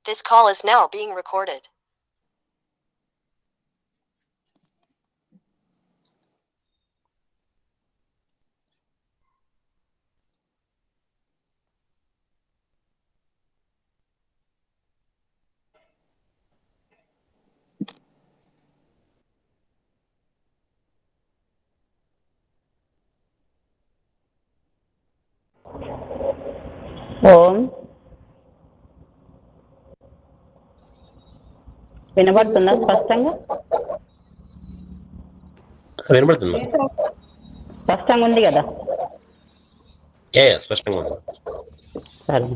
This call is now being recorded. ఓం వినబడుతుందా స్పష్టంగా? వినబడుతుంది. స్పష్టంగా ఉంది కదా? స్పష్టంగా ఉంది. సరే.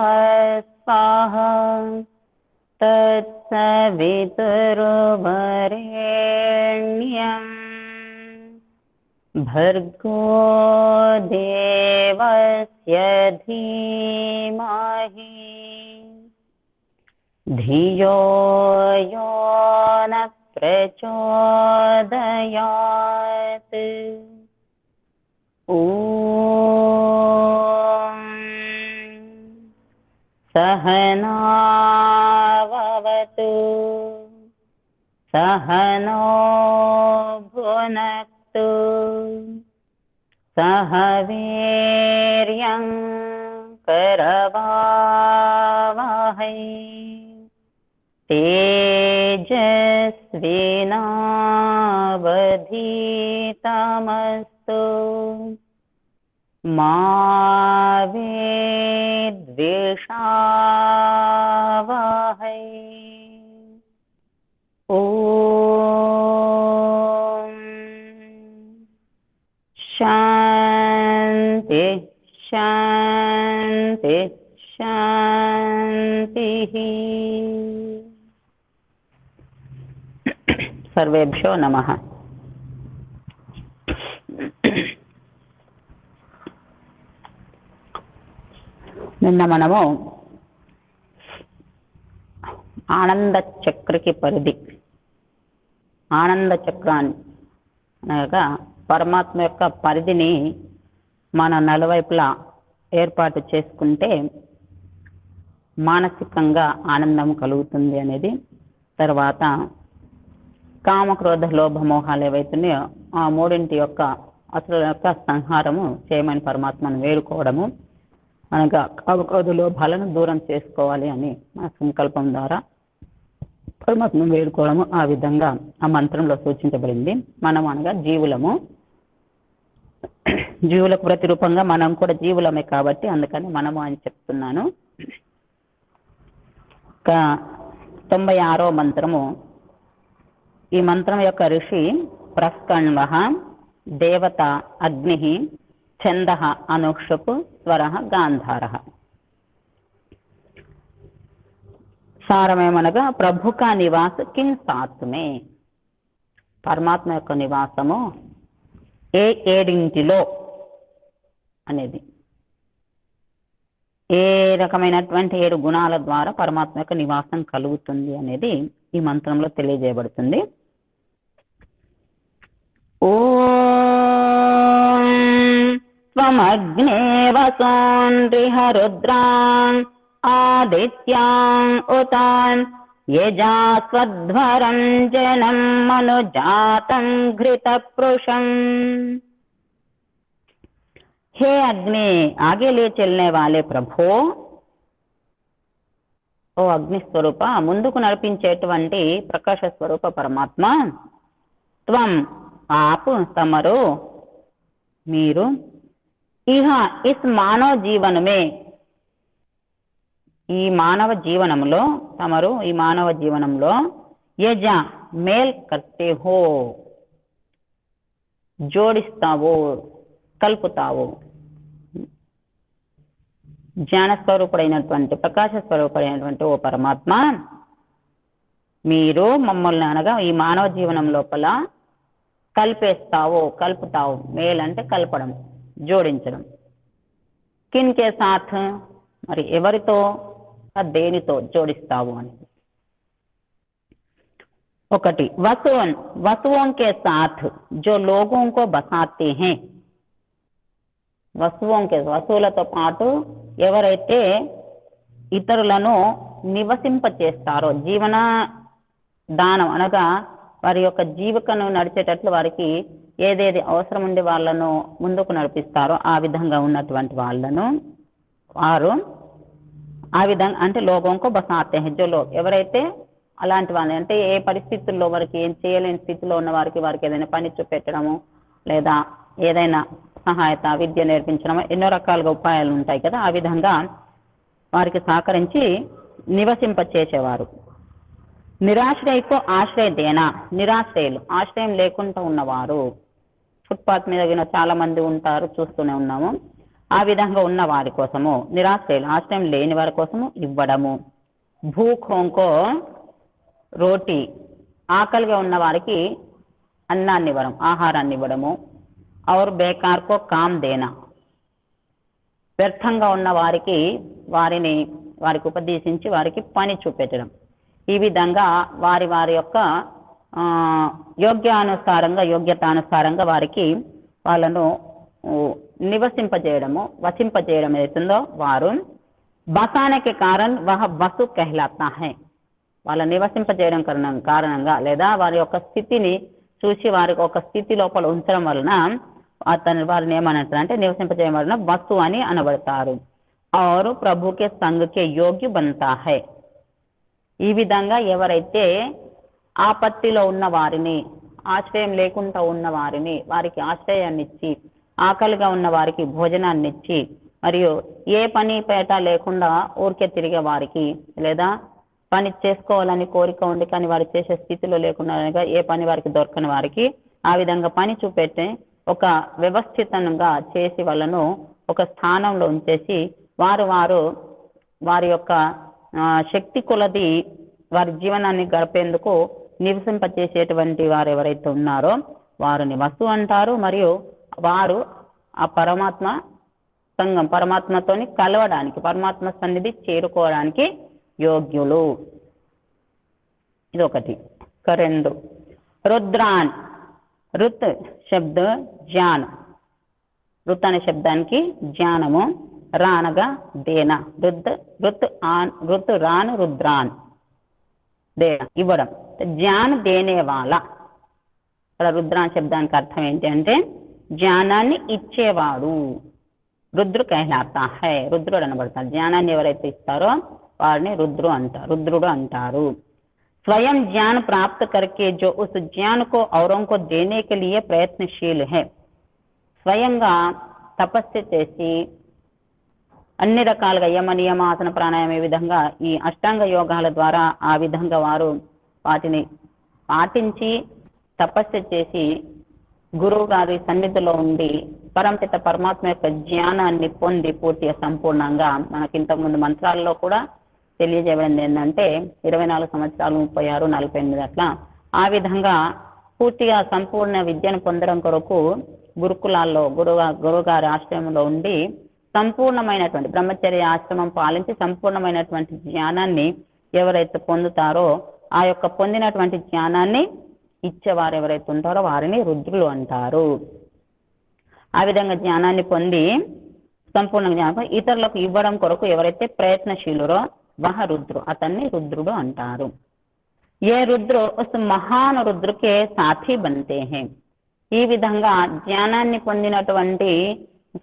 భూర్భువస్వః తత్సవితుర్వరేణ్యం భర్గో దేవస్య ధీమహి ధియో యో న ప్రచోదయాత్. ఓం సహనావతు సహనో భునక్తు సహ వీర్యం కరవావహై తేజస్వినావధీతమస్తు మా విద్విషావహై. ఓం శాంతి శాంతి శాంతి. సర్వేభ్యో నమః. నిన్న మనము ఆనంద చక్రకి పరిధి, ఆనంద చక్రాన్ని అనగా పరమాత్మ యొక్క పరిధిని మన నలువైపులా ఏర్పాటు చేసుకుంటే మానసికంగా ఆనందం కలుగుతుంది అనేది, తర్వాత కామక్రోధ లోభ మోహాలు ఏవైతున్నాయో ఆ మూడింటి యొక్క అసలు యొక్క సంహారము చేయమని పరమాత్మను వేడుకోవడము, అనగా కామక్రోధ లోభాలను దూరం చేసుకోవాలి అని మన సంకల్పం ద్వారా పరమాత్మను వేడుకోవడము ఆ విధంగా ఆ మంత్రంలో సూచించబడింది. మనం అనగా జీవులము, జీవులకు ప్రతిరూపంగా మనం కూడా జీవులమే కాబట్టి అందుకని మనము అని చెప్తున్నాను. 96వ మంత్రము. ఈ మంత్రం యొక్క ఋషి ప్రస్కణ్వః, దేవత అగ్ని, ఛందః అనుక్షుప్, స్వరః గాంధారః. సారమేమనగా ప్రభు కా నివాస కిన్ సాత్ మే, పరమాత్మ యొక్క నివాసము ఏ ఏడింటిలో అనేది, ఏ రకమైనటువంటి 7 గుణాల ద్వారా పరమాత్మ యొక్క నివాసం కలుగుతుంది అనేది ఈ మంత్రంలో తెలియజేయబడుతుంది. ఓం త్వమగ్నే వసోన్రిహ రుద్రాన్ ఆదిత్యాన్ ఉతాన్ యజాస్వధ్వరం జనం మనుజాతం घृतपृषं. हे अग्नि, आगे ले चलने वाले प्रभो, ఓ అగ్ని స్వరూప, ముందుకు నడిపించేటువంటి ప్రకాశ స్వరూప పరమాత్మ, త్వం ఆపు తమరు, మీరు, ఇహ ఇస్ మానవ జీవనమే, ఈ మానవ జీవనంలో తమరు, ఈ మానవ జీవనంలో యజ మేల్ కర్తే హో, జోడిస్తావు, కలుపుతావు. జ్ఞాన స్వరూపుడైనటువంటి ప్రకాశ స్వరూపుడైనటువంటి ఓ పరమాత్మ, మీరు మమ్మల్ని అనగా ఈ మానవ జీవనం లోపల కల్పుతావు. మేల్ అంటే కలపడం, జోడించడం. కిన్కే సాథ్, మరి ఎవరితో, దేనితో జోడిస్తావు అని. ఒకటి వసువన్, వసువోं के साथ जो लोगों को बसाते हैं, వసువులతో పాటు ఎవరైతే ఇతరులను నివసింపచేస్తారో, జీవన దానం అనగా వారి యొక్క జీవికను నడిచేటట్లు వారికి ఏదేది అవసరం ఉండి వాళ్ళను ముందుకు నడిపిస్తారో ఆ విధంగా ఉన్నటువంటి వాళ్ళను వారు ఆ విధంగా అంటే లోగోంకో బసాతే హై, జో లోగ్ ఎవరైతే అలాంటి వాళ్ళని అంటే ఏ పరిస్థితుల్లో వారికి ఏం చేయలేని స్థితిలో ఉన్న వారికి ఏదైనా పని చూపెట్టడము లేదా ఏదైనా సహాయత విద్య నేర్పించడం ఎన్నో రకాలుగా ఉపాయాలు ఉంటాయి కదా, ఆ విధంగా వారికి సహకరించి నివసింపచేసేవారు. నిరాశ్రయకు ఆశ్రయ దేనా, నిరాశ్రయులు ఆశ్రయం లేకుండా ఉన్నవారు, ఫుట్పాత్ మీద చాలా మంది ఉంటారు చూస్తూనే ఉన్నాము, ఆ విధంగా ఉన్న వారి కోసము నిరాశ్రయులు ఆశ్రయం లేని వారి కోసము ఇవ్వడము. భూఖోంకో రోటీ, ఆకలిగా ఉన్న వారికి అన్నాన్ని ఇవ్వడం, ఆహారాన్ని ఇవ్వడము. और बेकार को काम देना, వ్యర్థంగా ఉన్న వారికి వారికి ఉపదేశించి వారికి పని చూపెట్టడం. ఈ విధంగా వారి యొక్క యోగ్యతానుసారంగా వారికి వాళ్ళను నివసింపజేయడము, వసింపజేయడం ఏతుందో వారు బసానే కారణం వహ వసు कहलाता है, వాళ్ళ నివసింపజేయడం కారణంగా లేదా వారి యొక్క స్థితిని చూసి వారికి ఒక స్థితి లోపల ఉంచడం వలన వారిని ఏమనంటారు అంటే నివసింపజేయడం వలన వస్తు అని అనబడతారు. और प्रभु के संग के योग्य बनता है, ఈ విధంగా ఎవరైతే ఆపత్తిలో ఉన్న వారిని, ఆశ్రయం లేకుండా ఉన్న వారిని వారికి ఆశ్రయాన్ని ఇచ్చి, ఆకలిగా ఉన్న వారికి భోజనాన్ని ఇచ్చి, మరియు ఏ పని పేట లేకుండా ఊరికే తిరిగే వారికి లేదా పని చేసుకోవాలని కోరిక ఉండి కానీ వారు చేసే స్థితిలో లేకుండా ఏ పని వారికి దొరకని వారికి ఆ విధంగా పని చూపెట్టి ఒక వ్యవస్థితంగా చేసి వాళ్ళను ఒక స్థానంలో ఉంచేసి వారి యొక్క శక్తి కొలది వారి జీవనాన్ని గడిపేందుకు నివసింపచేసేటువంటి వారు ఎవరైతే ఉన్నారో వారిని వసు అంటారు. మరియు వారు ఆ పరమాత్మతోని కలవడానికి, పరమాత్మ సన్నిధి చేరుకోవడానికి యోగ్యులు. ఇదొకటి. రెండు రుద్రాన్, రుత్ శబ్ద జ్ఞాన, రుత్ అనే శబ్దానికి జ్ఞానము, రానగా దేన, రుత్ రాన్ రుద్రాన్ దేన ఇవ్వడం, జ్ఞాన దేనే వాళ్ళ. ఇక్కడ రుద్రాన్ శబ్దానికి అర్థం ఏంటి అంటే జ్ఞానాన్ని ఇచ్చేవాడు. రుద్రు कहलाता है, రుద్రుడు అనబడతాడు. జ్ఞానాన్ని ఎవరైతే ఇస్తారో వారిని రుద్రుడు అంటారు. स्वयं ज्ञान प्राप्त करके जो उस ज्ञान को औरों को देने के लिए प्रयत्नशील है, స్వయంగా తపస్సు చేసి అన్ని రకాలుగా యమ నియమ ఆసన ప్రాణాయామ ఈ విధంగా ఈ అష్టాంగ యోగాల ద్వారా ఆ విధంగా వారు వాటిని పాటించి తపస్సు చేసి గురువు గారి సన్నిధిలో ఉండి పరంపిత పరమాత్మ యొక్క జ్ఞానాన్ని పొంది పూర్తిగా సంపూర్ణంగా, మనకి ఇంతకుముందు మంత్రాల్లో కూడా తెలియజేయబడింది ఏంటంటే 24 సంవత్సరాలు 36, 48 అట్లా ఆ విధంగా పూర్తిగా సంపూర్ణ విద్యను పొందడం కొరకు గురుకులాల్లో గురువుగారి ఆశ్రమంలో ఉండి సంపూర్ణమైనటువంటి బ్రహ్మచర్య ఆశ్రమం పాలించి సంపూర్ణమైనటువంటి జ్ఞానాన్ని ఎవరైతే పొందుతారో ఆ యొక్క పొందినటువంటి జ్ఞానాన్ని ఇచ్చేవారు ఎవరైతే ఉంటారో వారిని రుద్రులు అంటారు. ఆ విధంగా జ్ఞానాన్ని పొంది సంపూర్ణ జ్ఞానం ఇతరులకు ఇవ్వడం కొరకు ఎవరైతే ప్రయత్నశీలురో వహ రుద్రు, అతన్ని రుద్రుడు అంటారు. ఏ రుద్రు ఉస్ మహాన్ రుద్రుకే సాథీ బంతే హై, ఈ విధంగా జ్ఞానాన్ని పొందినటువంటి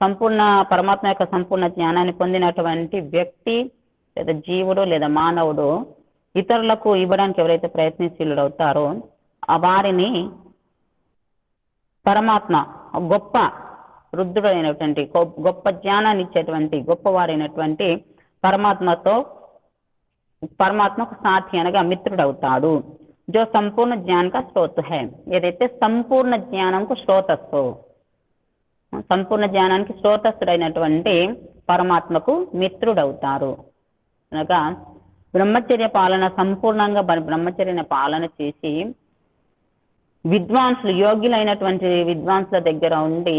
సంపూర్ణ పరమాత్మ యొక్క సంపూర్ణ జ్ఞానాన్ని పొందినటువంటి వ్యక్తి లేదా జీవుడు లేదా మానవుడు ఇతరులకు ఇవ్వడానికి ఎవరైతే ప్రయత్నశీలుడు అవుతారో వారిని పరమాత్మ గొప్ప రుద్రుడైనటువంటి గొప్ప జ్ఞానాన్ని ఇచ్చేటువంటి గొప్పవారైనటువంటి పరమాత్మకు సాథి అనగా మిత్రుడవుతాడు. జో సంపూర్ణ జ్ఞాన కా స్రోత్ హై, ఏదైతే సంపూర్ణ జ్ఞానంకు స్రోతస్సు, సంపూర్ణ జ్ఞానానికి స్రోతస్సుడైనటువంటి పరమాత్మకు మిత్రుడవుతారు. అనగా బ్రహ్మచర్య పాలన సంపూర్ణంగా బ్రహ్మచర్య పాలన చేసి విద్వాంసులు యోగ్యులైనటువంటి విద్వాంసుల దగ్గర ఉండి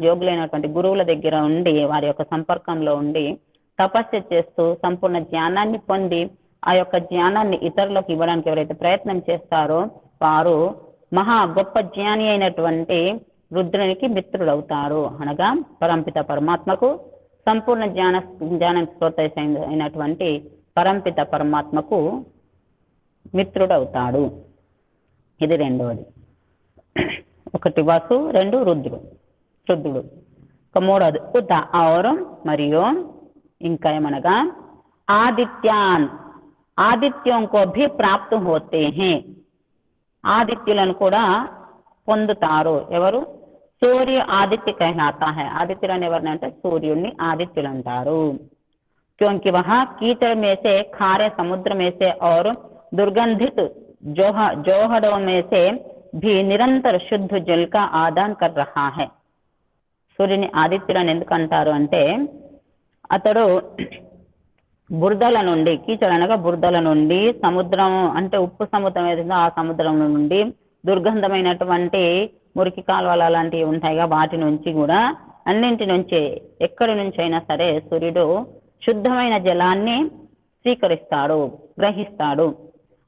యోగులైనటువంటి గురువుల దగ్గర ఉండి వారి యొక్క సంపర్కంలో ఉండి తపస్సు చేస్తూ సంపూర్ణ జ్ఞానాన్ని పొంది ఆ యొక్క జ్ఞానాన్ని ఇతరులకు ఇవ్వడానికి ఎవరైతే ప్రయత్నం చేస్తారో వారు మహా గొప్ప జ్ఞాని అయినటువంటి రుద్రునికి మిత్రుడవుతారు. అనగా పరంపిత పరమాత్మకు సంపూర్ణ జ్ఞానానికి స్రోత అయినటువంటి పరంపిత పరమాత్మకు మిత్రుడవుతాడు. ఇది రెండవది. ఒకటి వసు, రెండు రుద్రుడు. మూడవది ఉత ఔరం మరియు ఇంకా ఏమనగా ఆదిత్యం కో భీ ప్రాప్తు హోతే హే. ఆదిత్యులను కూడా పొందుతారు. ఎవరు? సూర్య ఆదిత్య कहलाता है. ఆదిత్యులు అని ఎవరిని అంటే సూర్యుడిని ఆదిత్యులు అంటారు. क्योंकि वहां कीचड़ में से, खारे समुद्र में से और दुर्गंधित जोहड़ों में से भी निरंतर शुद्ध जल का आदान कर रहा है. సూర్యుని ఆదిత్యుడు అని ఎందుకు అంటారు అంటే అతడు బురదల నుండి, కీచడు అనగా బురదల నుండి, సముద్రం అంటే ఉప్పు సముద్రం ఏదైనా ఆ సముద్రం నుండి, దుర్గంధమైనటువంటి మురికి కాలువలు అలాంటివి ఉంటాయిగా వాటి నుంచి కూడా, అన్నింటి నుంచి ఎక్కడి నుంచి అయినా సరే సూర్యుడు శుద్ధమైన జలాన్ని స్వీకరిస్తాడు, గ్రహిస్తాడు.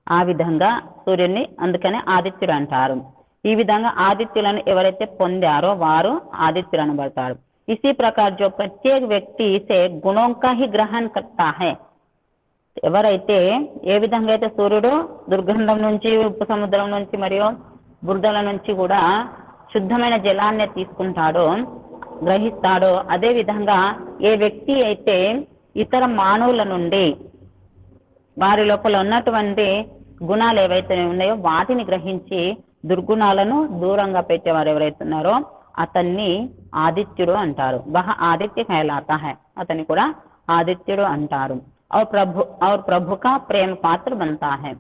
ఆ విధంగా సూర్యుడిని అందుకనే ఆదిత్యుడు అంటారు. ఈ విధంగా ఆదిత్యులను ఎవరైతే పొందారో వారు ఆదిత్యులు అనబడతారు. इसी प्रकार जो प्रत्येक व्यक्ति से गुणों का ही ग्रहण करता है. ఎవరైతే ఏ విధంగా అయితే సూర్యుడు దుర్గంధం నుంచి, ఉప్పు సముద్రం నుంచి మరియు బురదల నుంచి కూడా శుద్ధమైన జలాన్ని తీసుకుంటాడో, గ్రహిస్తాడో, అదే విధంగా ఏ వ్యక్తి అయితే ఇతర మానవుల నుండి వారి లోపల ఉన్నటువంటి గుణాలు ఏవైతే ఉన్నాయో వాటిని గ్రహించి దుర్గుణాలను దూరంగా పెట్టేవారు ఎవరైతే ఉన్నారో అతన్ని ఆదిత్యుడు అంటారు. వహ ఆదిత్య कहलाता है. అతన్ని కూడా ఆదిత్యుడు అంటారు. और प्रभु का प्रेम पात्र बनता है.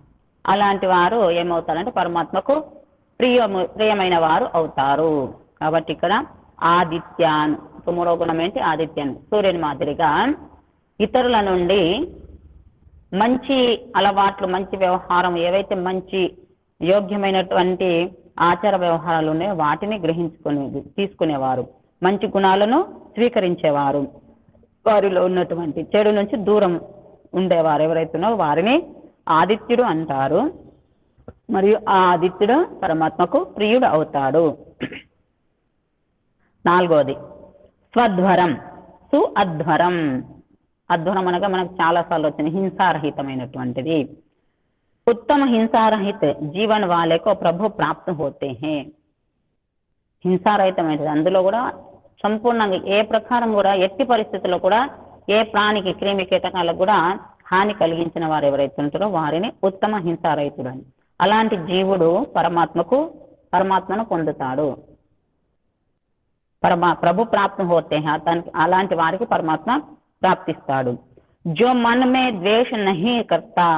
అలాంటి వారు ఏమవుతారంటే పరమాత్మకు ప్రియమైన వారు అవుతారు. కాబట్టి ఇక్కడ ఆదిత్యాన్, మూడో గుణం ఏంటి? ఆదిత్యాన్. సూర్యుని మాదిరిగా ఇతరుల నుండి మంచి అలవాట్లు, మంచి వ్యవహారం, ఏవైతే మంచి యోగ్యమైనటువంటి ఆచార వ్యవహారాలు ఉన్నాయో వాటిని తీసుకునేవారు, మంచి గుణాలను స్వీకరించేవారు, వారిలో ఉన్నటువంటి చెడు నుంచి దూరం ఉండేవారు ఎవరైతే ఉన్నారో వారిని ఆదిత్యుడు అంటారు. మరియు ఆ ఆదిత్యుడు పరమాత్మకు ప్రియుడు అవుతాడు. నాలుగోది స్వధ్వరం, సుఅధ్వరం. అధ్వరం అనగా మనకు చాలా సార్లు వచ్చింది, హింసారహితమైనటువంటిది. उत्तम हिंसा रहित जीवन वाले को प्रभु प्राप्त होते हैं. హింసారహితమైనది, అందులో కూడా సంపూర్ణంగా ఏ ప్రకారం కూడా ఎట్టి పరిస్థితుల్లో కూడా ఏ ప్రాణికి, క్రిమి కీటకాలకు కూడా హాని కలిగించిన వారు ఎవరైతే ఉంటారో వారిని ఉత్తమ హింసారహితుడు అని. అలాంటి జీవుడు పరమాత్మను పొందుతాడు. ప్రభు ప్రాప్త హోతే హై. అలాంటి వారికి పరమాత్మ ప్రాప్తిస్తాడు. జో మన్ మే ద్వేష నహీ కర్తా.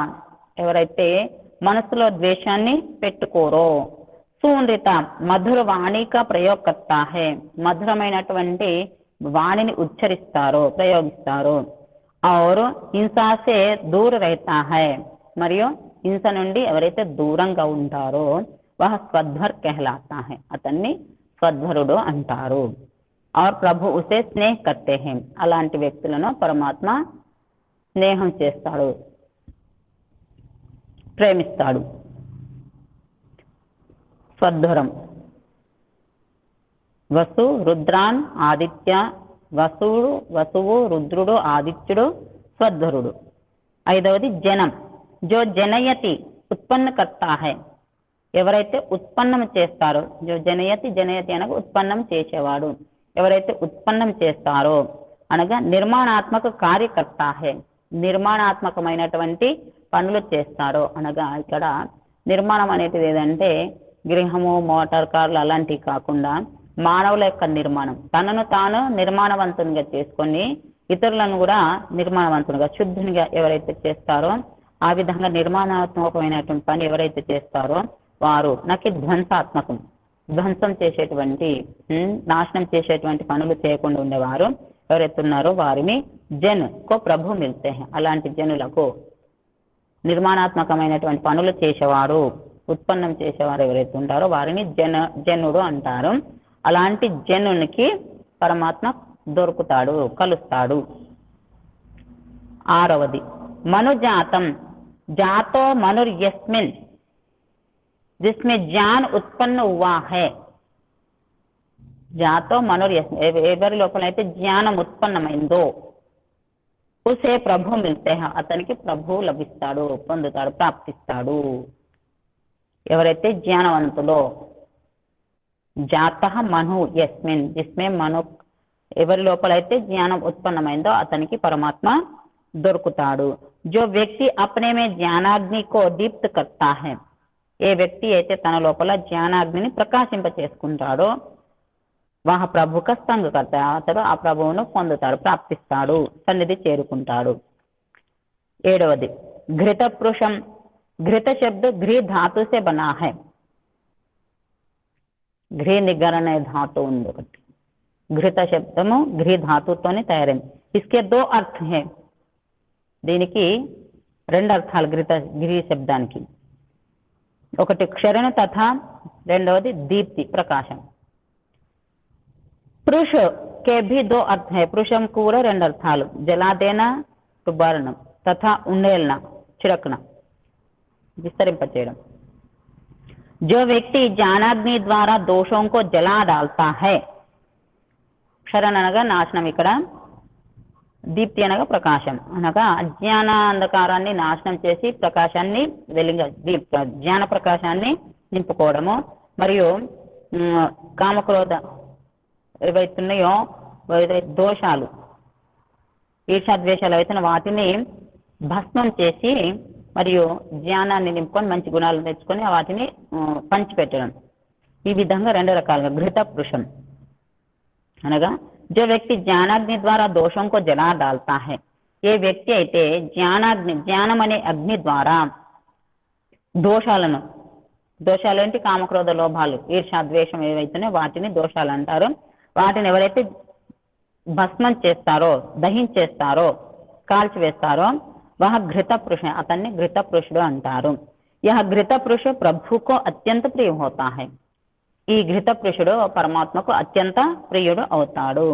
ఎవరైతే మనసులో ద్వేషాన్ని పెట్టుకోరో. సునృత మధుర వాణిక ప్రయోగ కర్తా హై. మధురమైనటువంటి వాణిని ఉచ్చరిస్తారో, ప్రయోగిస్తారో. और హింసా సే దూర रहता है. మరియు హింస నుండి ఎవరైతే దూరంగా ఉంటారో వహ స్వధ్వర్ कहलाता है. అతన్ని స్వధ్వరుడు అంటారు. और ప్రభు ఉసే స్నేహ కర్తే హై. అలాంటి వ్యక్తులను పరమాత్మ స్నేహం చేస్తాడు, ప్రేమిస్తాడు. స్వధ్వరం. వసు రుద్రాన్ ఆదిత్య. వసువు రుద్రుడు, ఆదిత్యుడు, స్వధ్వరుడు. ఐదవది జనం. జో జనయతి ఉత్పన్న కర్తా హై. ఎవరైతే ఉత్పన్నం చేస్తారో, జో జనయతి అనగా ఉత్పన్నం చేసేవాడు. ఎవరైతే ఉత్పన్నం చేస్తారో అనగా నిర్మాణాత్మక కార్యకర్త హై. నిర్మాణాత్మకమైనటువంటి పనులు చేస్తారో అనగా ఇక్కడ నిర్మాణం అనేది ఏదంటే గృహము, మోటార్ కార్లు అలాంటివి కాకుండా మానవుల యొక్క నిర్మాణం, తనను తాను నిర్మాణవంతునిగా చేసుకొని ఇతరులను కూడా నిర్మాణవంతునిగా, శుద్ధునిగా ఎవరైతే చేస్తారో ఆ విధంగా నిర్మాణాత్మకమైనటువంటి పని ఎవరైతే చేస్తారో వారు నాకు ధ్వంసాత్మకం, ధ్వంసం చేసేటువంటి, నాశనం చేసేటువంటి పనులు చేయకుండా ఉండేవారు ఎవరైతే ఉన్నారో వారిని జన్ కో ప్రభు మిల్తే హై. అలాంటి జనులకు నిర్మాణాత్మకమైనటువంటి పనులు చేసేవారు, ఉత్పన్నం చేసేవారు ఎవరైతే ఉంటారో వారిని జనుడు అంటారు. అలాంటి జనునికి పరమాత్మ దొరుకుతాడు, కలుస్తాడు. 6వది మనుజాతం, जातो मनुर्यस्मिन जिसमें ज्ञान उत्पन्न हुआ है. जातो मनुर्यस्मिन ఎవరి లోపలైతే జ్ఞానం ఉత్పన్నమైందో ఉసే ప్రభు మిల్తే హై, అతనికి ప్రభు లభిస్తాడు, పొందుతాడు, ప్రాప్తిస్తాడు. ఎవరైతే జ్ఞానవంతులో జాతః మను యస్మిన్ జిస్మే మను, ఎవరి లోపలైతే జ్ఞానం ఉత్పన్నమైందో అతనికి పరమాత్మ దొరుకుతాడు. जो व्यक्ति अपने में ज्ञानाग्नि को दीप्त करता है, ఏ వ్యక్తి అయితే తన లోపల జ్ఞానాగ్నిని ప్రకాశింప చేసుకుంటాడో వహ ప్రభుక సంగ కర్త, అతడు ఆ ప్రభువును పొందుతాడు, ప్రాప్తిస్తాడు, సన్నిధి చేరుకుంటాడు. 7వది ఘృత పురుషం. ఘృత శబ్ద ఘ్రీ ధాతు సే బనా హై. ఘ్రీ నిగరణ అనే ధాతు ఉంది ఒకటి. ఘృత శబ్దము ఘ్రీ ధాతుతోనే తయారైంది. ఇస్కే 2 అర్థ హై. దీనికి 2 అర్థాలు ఘ్రీ శబ్దానికి. ఒకటి క్షరణ తథా, రెండవది దీప్తి, ప్రకాశం. పురుష కే భీ 2 అర్థ హై. పురుషం కూడా 2 అర్థాలు, జలాదేనా, రుబ్బరణం, తథా ఉండేల్న, చిరకన, విస్తరింపచేయడం. जो व्यक्ति ज्ञानाग्नि द्वारा दोषों को जला डालता है, క్షరణ అనగా నాశనం, ఇక్కడ దీప్తి అనగా ప్రకాశం, అనగా అజ్ఞాన అంధకారాన్ని నాశనం చేసి ప్రకాశాన్ని జ్ఞాన ప్రకాశాన్ని నింపుకోవడము. మరియు కామక్రోధ ఏవైతున్నాయో దోషాలు, ఈర్షాద్వేషాలు అవుతున్న వాటిని భస్మం చేసి మరియు జ్ఞానాన్ని నింపుకొని మంచి గుణాలు తెచ్చుకొని వాటిని పంచిపెట్టడం. ఈ విధంగా 2 రకాలుగా ఘృత పురుషం అనగా जो व्यक्ति ज्ञानाग्नि द्वारा दोषों को जला डालता है, ఏ వ్యక్తి అయితే జ్ఞానం అనే అగ్ని ద్వారా దోషాలు ఏంటి, కామక్రోధ లోభాలు, ఈర్షాద్వేషం ఏవైతున్నాయో వాటిని దోషాలు అంటారు. వాటిని ఎవరైతే భస్మం చేస్తారో, దహించేస్తారో, కాల్చివేస్తారో వహ ఘృత పురుష, అతన్ని ఘృత పురుషుడు అంటారు. యహ ఘృత పురుష ప్రభుకో అత్యంత ప్రియ హోతా హై. ఈ ఘృత పురుషుడు పరమాత్మకు అత్యంత ప్రియుడు అవుతాడు.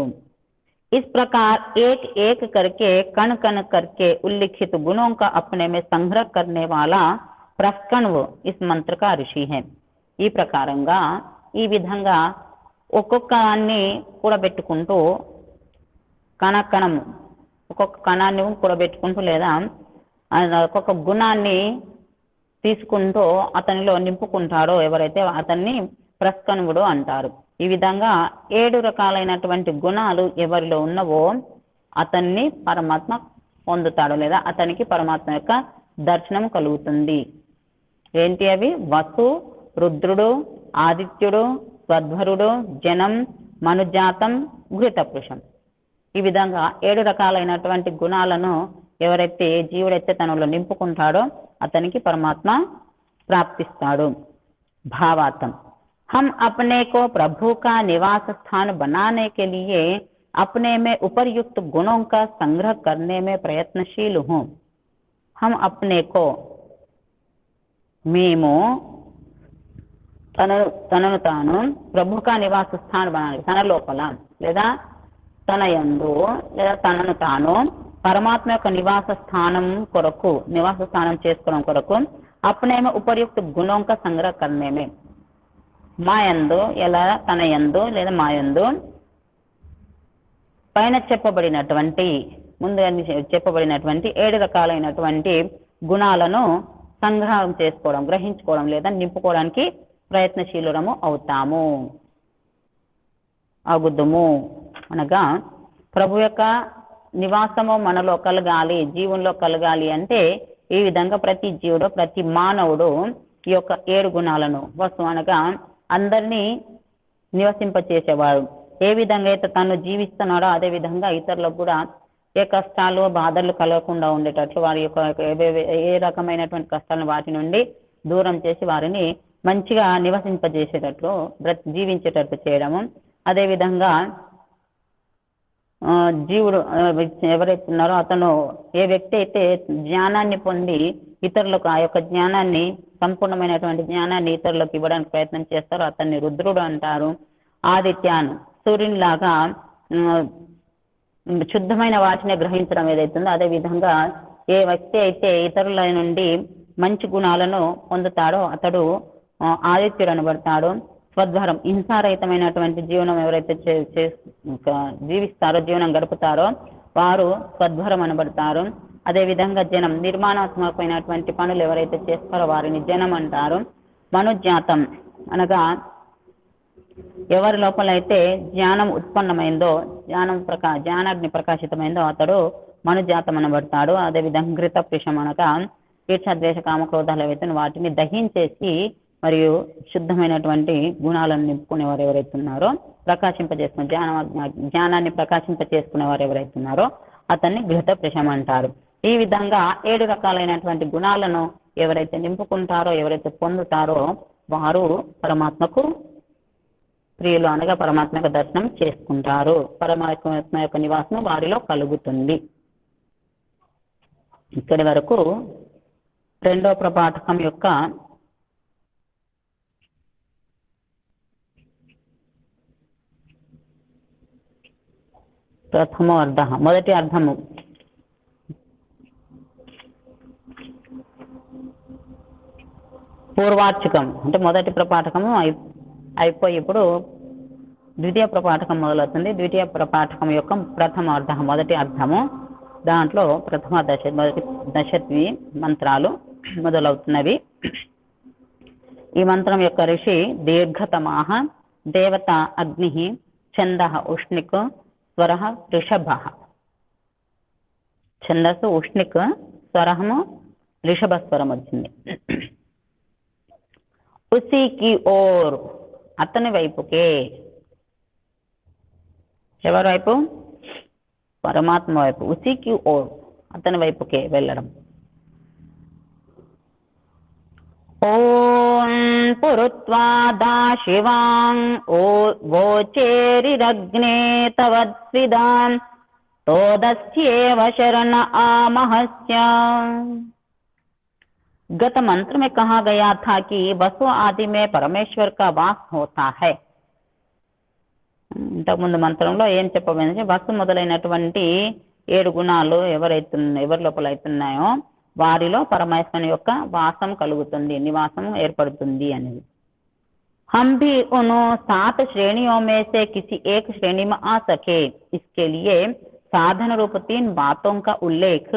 इस प्रकार एक एक करके कण कण करके उल्लिखित गुणों का अपने में संग्रह करने वाला प्रस्कण्व इस मंत्र का ऋषि है. ఈ ప్రకారంగా ఈ విధంగా ఒక్కొక్కదాన్ని కూడబెట్టుకుంటూ ఒక్కొక్క కణాన్ని కూడబెట్టుకుంటూ లేదా ఒక్కొక్క గుణాన్ని తీసుకుంటూ అతనిలో నింపుకుంటాడో ఎవరైతే అతన్ని ప్రస్కణుడు అంటారు. ఈ విధంగా 7 రకాలైనటువంటి గుణాలు ఎవరిలో ఉన్నవో అతన్ని పరమాత్మ పొందుతాడు, లేదా అతనికి పరమాత్మ యొక్క దర్శనం కలుగుతుంది. ఏంటి అవి? వసు, రుద్రుడు, ఆదిత్యుడు, స్వధ్వరుడు, జనం, మనుజాతం, ఘృత పురుషం. ఈ విధంగా 7 రకాలైనటువంటి గుణాలను ఎవరైతే జీవుడైతే తనలో నింపుకుంటాడో అతనికి పరమాత్మ ప్రాప్తిస్తాడు. భావార్థం. हम अपने को प्रभु का निवास स्थान बनाने के लिए अपने में उपर्युक्त गुणों का संग्रह करने में प्रयत्नशील हूँ. हम अपने को మేము తనను తాను ప్రభుకా నివాస స్థానం బనాలి, తన లోపల లేదా తన యందు లేదా తనను తాను పరమాత్మ యొక్క నివాస స్థానం చేసుకోవడం కొరకు अपने में उपयुक्त गुणों का संग्रह करने में, మా యందు ఎలా తన యందు లేదా మా యందు పైన చెప్పబడినటువంటి ముందుగా చెప్పబడినటువంటి 7 రకాలైనటువంటి గుణాలను సంగ్రహం చేసుకోవడం, గ్రహించుకోవడం లేదా నింపుకోవడానికి ప్రయత్నశీలురము అగుదుము. అనగా ప్రభు యొక్క నివాసము మనలో కలగాలి, జీవుల్లో కలగాలి అంటే ఈ విధంగా ప్రతి జీవుడు, ప్రతి మానవుడు ఈ యొక్క 7 గుణాలను వస్తు అనగా అందరినీ నివసింపచేసేవాడు. ఏ విధంగా అయితే తను జీవిస్తున్నాడో అదే విధంగా ఇతరులకు కూడా ఏ కష్టాలు బాధలు కలగకుండా ఉండేటట్లు వారి యొక్క ఏ రకమైనటువంటి కష్టాలను వాటి నుండి దూరం చేసి వారిని మంచిగా నివసింపజేసేటట్లు జీవించేటట్లు చేయడము. అదేవిధంగా జీవుడు ఎవరైతే ఉన్నారో అతను ఏ వ్యక్తి అయితే జ్ఞానాన్ని పొంది ఇతరులకు ఆ యొక్క జ్ఞానాన్ని సంపూర్ణమైనటువంటి జ్ఞానాన్ని ఇతరులకు ఇవ్వడానికి ప్రయత్నం చేస్తారో అతన్ని రుద్రుడు అంటారు. ఆదిత్యాన్ సూర్యునిలాగా శుద్ధమైన వాటిని గ్రహించడం ఏదైతుందో, అదే విధంగా ఏ వ్యక్తి అయితే ఇతరుల నుండి మంచి గుణాలను పొందుతాడో అతడు ఆదిత్యుడు అనబడతాడు. స్వద్వారం హింసారహితమైనటువంటి జీవనం ఎవరైతే జీవిస్తారో, జీవనం గడుపుతారో వారు స్వద్వారం అనబడతారు. అదేవిధంగా జనం నిర్మాణాత్మకమైనటువంటి పనులు ఎవరైతే చేస్తారో వారిని జనం అంటారు. మనుజాతం అనగా ఎవరి లోపలైతే జ్ఞానం ఉత్పన్నమైందో, జ్ఞానాగ్ని ప్రకాశితమైందో అతడు మనుజాతం అనబడతాడు. అదేవిధంగా ఘృతపృషం అనగా ఈర్షద్వేష కామక్రోధాలు ఏవైతే వాటిని దహించేసి మరియు శుద్ధమైనటువంటి గుణాలను నింపుకునేవారు ఎవరైతే ఉన్నారో, ప్రకాశింపజేసుకునే జ్ఞానాన్ని ప్రకాశింపజేసుకునేవారు ఎవరైతే ఉన్నారో అతన్ని ఘృతపృషం అంటారు. ఈ విధంగా 7 రకాలైనటువంటి గుణాలను ఎవరైతే నింపుకుంటారో, ఎవరైతే పొందుతారో వారు పరమాత్మకు ప్రియులు అనగా పరమాత్మ యొక్క దర్శనం చేసుకుంటారు. పరమాత్మ యొక్క నివాసం వారిలో కలుగుతుంది. ఇక్కడి వరకు 2వ ప్రపాఠకం యొక్క ప్రథమో అర్థ, మొదటి అర్థము పూర్వార్చకం అంటే మొదటి ప్రపాఠకము అయిపోయి ఇప్పుడు ద్వితీయ ప్రపాఠకం మొదలవుతుంది. ద్వితీయ ప్రపాఠకం యొక్క ప్రథమ అర్థం, మొదటి అర్థము, దాంట్లో ప్రథమ మొదటి దశద్వి మంత్రాలు మొదలవుతున్నవి. ఈ మంత్రం యొక్క ఋషి దీర్ఘతమాహ, దేవత అగ్ని, ఛంద ఉష్ణిక్, స్వర ఋషభ. ఛందస్సు ఉష్ణిక్, స్వరము ఋషభ స్వరం వచ్చింది. ఉసీకి ఓర్ అతని వైపుకే, ఎవరి వైపు? పరమాత్మ వైపు. ఉసీకి ఓర్ అతని వైపుకే వెళ్ళడం. ఓం పురుత్వా దాశివాం వోచేరిరగ్నే తవద్విదాన్ तोदस्येव शरण आमहस्य। गत मंत्र में कहा गया था कि वसु आदि में परमेश्वर का वास होता है। ఇంతకుముందు మంత్రంలో ఏం చెప్పబడింది? వసు మొదలైనటువంటి 7 గుణాలు ఎవరి లోపల అవుతున్నాయో వారిలో పరమేశ్వరుని యొక్క వాసం కలుగుతుంది, నివాసం ఏర్పడుతుంది అనేది. हम भी उन 7 श्रेणियों में से किसी एक श्रेणी में आ सके, इसके लिए साधन रूप 3 बातों का उल्लेख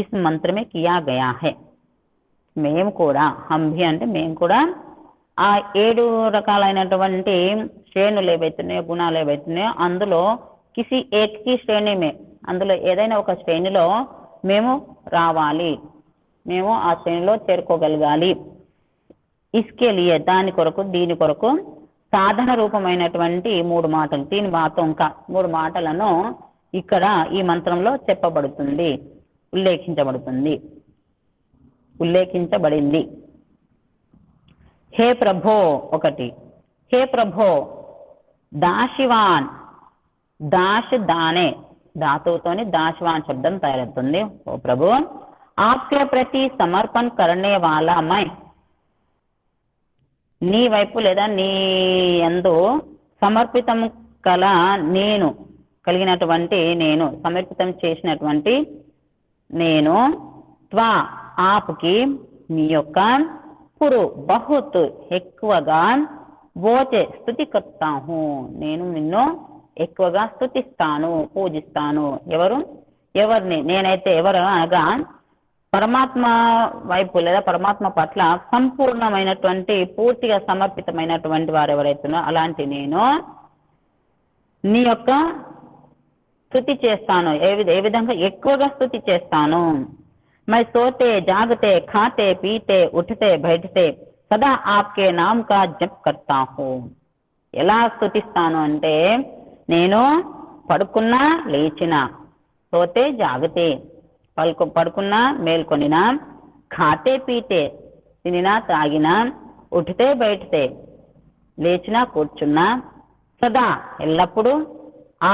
इस मंत्र में किया गया है। మేము కూడా, హంభి అంటే మేము కూడా ఆ 7 రకాలైనటువంటి శ్రేణులు ఏవైతున్నాయో, గుణాలు ఏవైతున్నాయో అందులో కిసి ఏకీ శ్రేణి అందులో ఏదైనా ఒక శ్రేణిలో మేము రావాలి, మేము ఆ శ్రేణిలో చేరుకోగలగాలి. ఇస్కే లియే దాని కొరకు, దీని కొరకు సాధన రూపమైనటువంటి 3 మాటలు, 3 బాతోं का 3 మాటలను ఇక్కడ ఈ మంత్రంలో చెప్పబడుతుంది, ఉల్లేఖించబడింది. హే ప్రభో ఒకటి, హే ప్రభో దాశివాన్, దాష్ దానే ధాతువుతోని దాశవాన్ శబ్దం తయారవుతుంది. ఓ ప్రభు, ఆప్కే ప్రతి సమర్పణ కరణే వాలా మై, నీ వైపు లేదా నీ యందు సమర్పితం కల నేను, కలిగినటువంటి నేను, సమర్పితం చేసినటువంటి నేను, త్వా ఆప్కి మీ యొక్క, పురు బహుత్ ఎక్కువగా, వోచే స్తుతి కర్తాహు నేను నిన్ను ఎక్కువగా స్తుతిస్తాను, పూజిస్తాను. ఎవరిని? నేనైతే ఎవరు అనగా పరమాత్మ వైపు లేదా పరమాత్మ పట్ల సంపూర్ణమైనటువంటి, పూర్తిగా సమర్పితమైనటువంటి వారు ఎవరైతున్నారో అలాంటి నేను నీ యొక్క స్తుతి చేస్తాను. ఏ విధంగా? ఎక్కువగా స్తుతి చేస్తాను. मैं सोते जागते खाते पीते उठते बैठते सदा आपके नाम का जप करता हूँ. ఎలా స్తుతిస్తాను అంటే, నేను పడుకున్నా లేచినా, సోతే జాగతే పడుకున్నా మేల్కొనినా, ఖాతే పీతే తినినా తాగినా, ఉఠితే బయటితే లేచినా కూర్చున్నా, సదా ఎల్లప్పుడూ,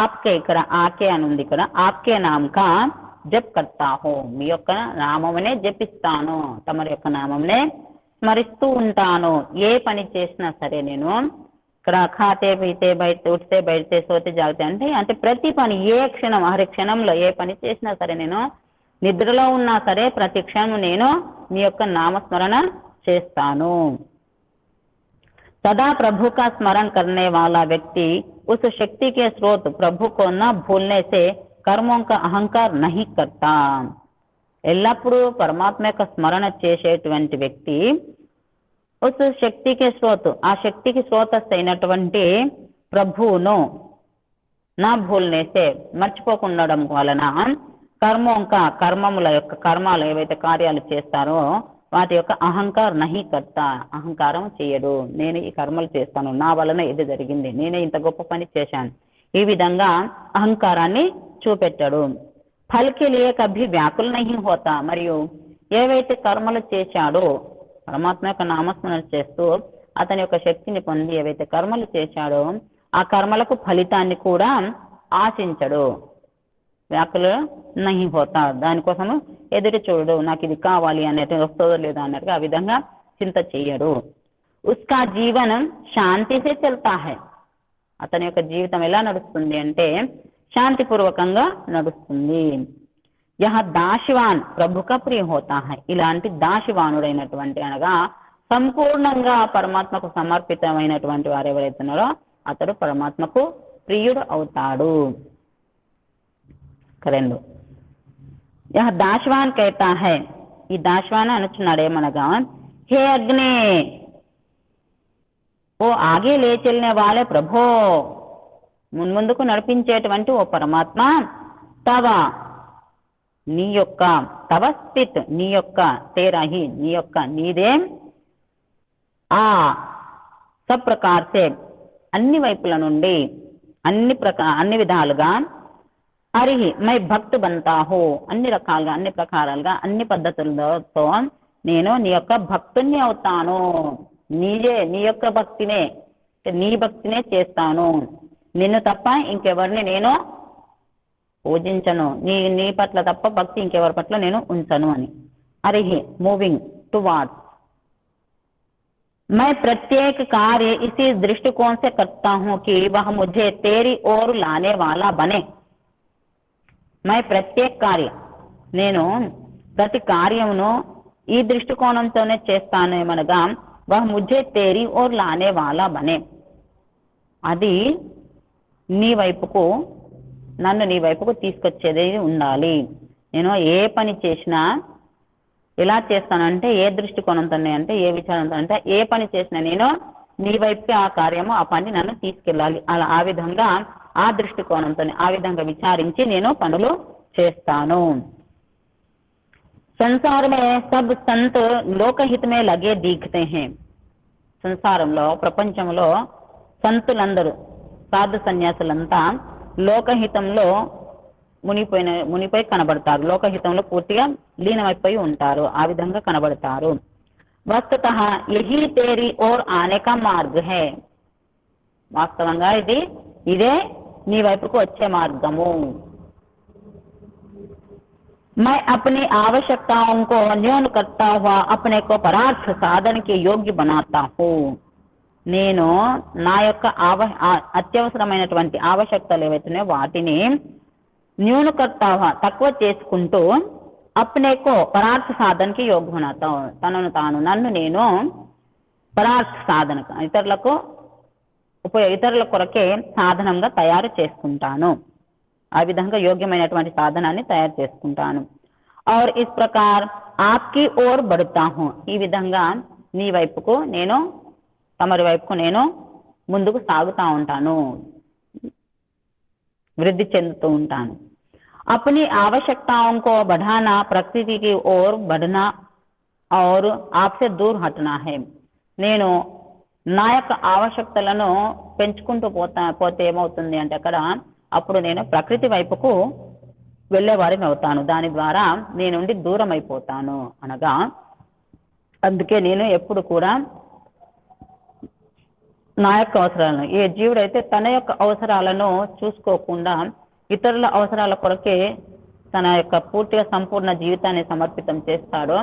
ఆప్కే ఇక్కడ ఆకే అని ఉంది, ఇక్కడ ఆప్కే నామకా జప్ కర్తా హో మీ యొక్క నామమునే జపిస్తాను, తమరి యొక్క నామమునే స్మరిస్తూ ఉంటాను. ఏ పని చేసినా సరే నేను ఇక్కడ ఖాతే పీతే బయట ఉడితే బయటే సోతే జాగితే అంటే ప్రతి పని ఏ క్షణం హరి క్షణంలో ఏ పని చేసినా సరే నేను నిద్రలో ఉన్నా సరే ప్రతి క్షణం నేను నీ యొక్క నామస్మరణ చేస్తాను. सदा प्रभु का स्मरण करने वाला व्यक्ति उस शक्ति के स्रोत प्रभु को न भूलने से कर्मों का अहंकार नहीं करता. ఎల్లప్పుడూ పరమాత్మ యొక్క స్మరణ చేసేటువంటి వ్యక్తి ఉస్ శక్తికి స్రోత్ ఆ శక్తికి స్రోతస్ అయినటువంటి ప్రభువును నా భూల్నేసే మర్చిపోకుండడం వలన కర్మముల యొక్క కర్మాలు ఏవైతే కార్యాలు చేస్తారో వాటి యొక్క అహంకారం నహి కర్తా అహంకారం చేయడు. నేను ఈ కర్మలు చేస్తాను, నా వలన ఇది జరిగింది, నేనే ఇంత గొప్ప పని చేశాను, ఈ విధంగా అహంకారాన్ని చూపెట్టాడు. ఫల్కి లియే కభీ వ్యాకుల్ నహి హోతా. మరియు ఏవైతే కర్మలు చేశాడో పరమాత్మ యొక్క నామస్మరణ చేస్తూ అతని యొక్క శక్తిని పొంది ఏవైతే కర్మలు చేశాడో ఆ కర్మలకు ఫలితాన్ని కూడా ఆశించడు. వ్యాకులు నహి హోతా, దానికోసము ఎదురు చూడడు, నాకు ఇది కావాలి అన్నట్టు వస్తుందో లేదా అన్నట్టుగా ఆ విధంగా చింత చెయ్యడు. ఉస్కా జీవనం శాంతిసే చల్తా హై. అతని యొక్క జీవితం ఎలా నడుస్తుంది అంటే శాంతిపూర్వకంగా నడుస్తుంది. యహ దాశివాన్ ప్రభుక ప్రియ హోతా హై. ఇలాంటి దాశివానుడైనటువంటి అనగా సంపూర్ణంగా పరమాత్మకు సమర్పితమైనటువంటి వారు ఎవరైతున్నారో అతడు పరమాత్మకు ప్రియుడు అవుతాడు. కరెండు यह दाशवान कहता है. ఈ దాశవాన్ అనుచున్నాడు ఏమనగా, హే అగ్ని ఓ ఆగే లే చల్నే వాలే ప్రభో, మున్ముందుకు నడిపించేటువంటి ఓ పరమాత్మ, తవ నీ యొక్క తవ స్థిత్ నీ యొక్క తేరాహి నీ యొక్క నీదే ఆ సప్రకార్సే అన్ని వైపుల నుండి అన్ని విధాలుగా అరిహి మై భక్తు బంతాహో అన్ని రకాలుగా అన్ని ప్రకారాలుగా అన్ని పద్ధతులతో నేను నీ యొక్క భక్తుని అవుతాను. నీ యొక్క భక్తినే నీ భక్తినే చేస్తాను, నిన్ను తప్ప ఇంకెవరిని నేను పూజించను, నీ పట్ల తప్ప భక్తి ఇంకెవరి పట్ల నేను ఉంచను అని. అరిహి మూవింగ్ టువార్డ్స్. मैं प्रत्येक कार्य इसी दृष्टिकोण से करता हूँ कि वह मुझे तेरी ओर लाने वाला बने. मैं प्रत्येक कार्य నేను ప్రతి కార్యమును ఈ దృష్టికోణంతోనే చేస్తాను ఏమనగా వహ ముझे तेरी ओर लाने वाला बने. అది నన్ను నీ వైపుకు తీసుకొచ్చేది ఉండాలి. నేను ఏ పని చేసినా ఎలా చేస్తానంటే ఏ దృష్టికోణంతో అంటే ఏ విచారంతో అంటే ఏ పని చేసినా నేను నీ వైపుకి ఆ కార్యము ఆ పని నన్ను తీసుకెళ్ళాలి. అలా ఆ విధంగా ఆ దృష్టికోణంతో ఆ విధంగా విచారించి నేను పనులు చేస్తాను. సంసార మే సబ్ సంత్ లోకహిత మే లగే దీఖతే హై. సంసారంలో ప్రపంచంలో సంతులందరూ సాధు సన్యాసులంతా లోకహితంలో మునిపోయి కనబడతారు. లోకహితంలో పూర్తిగా లీనమైపోయి ఉంటారు, ఆ విధంగా కనబడతారు. వస్తుతః యహీ తేరీ ఓర్ ఆనే కా మార్గ్ హై. వాస్తవంగా ఇదే నీ వైపుకు వచ్చే మార్గము. मैं अपनी आवश्यकताओं को न्यून करता हुआ अपने को परार्थ साधन के योग्य बनाता हूँ. నేను నా యొక్క అత్యవసరమైనటువంటి ఆవశ్యకతలు ఏవైతున్నాయో వాటిని న్యూనకర్తావా తక్కువ చేసుకుంటూ అప్నేకో పరార్థ సాధనకి యోగ్య బనాతా హూ. నన్ను నేను పరార్థ సాధన ఇతరుల కొరకే సాధనంగా తయారు చేసుకుంటాను. ఆ విధంగా యోగ్యమైనటువంటి సాధనాన్ని తయారు చేసుకుంటాను. और इस प्रकार आपकी ओर बढ़ता हूँ. ఈ విధంగా నీ వైపుకు నేను తమరి వైపుకు నేను ముందుకు సాగుతూ ఉంటాను, వృద్ధి చెందుతూ ఉంటాను. अपनी आवश्यकताओं को बढ़ाना प्रकृति की ओर बढ़ना और आपसे दूर हटना है. నేను నా యొక్క ఆవశ్యకతలను పెంచుకుంటూ పోతే ఏమవుతుంది అంటే అప్పుడు నేను ప్రకృతి వైపుకు వెళ్ళేవారిని అవుతాను, దాని ద్వారా నేను నుండి దూరం అయిపోతాను అనగా. అందుకే నేను ఎప్పుడు కూడా నా యొక్క అవసరాలను ఏ జీవుడైతే తన యొక్క అవసరాలను చూసుకోకుండా ఇతరుల అవసరాల కొరకే తన యొక్క పూర్తిగా సంపూర్ణ జీవితాన్ని సమర్పితం చేస్తాడో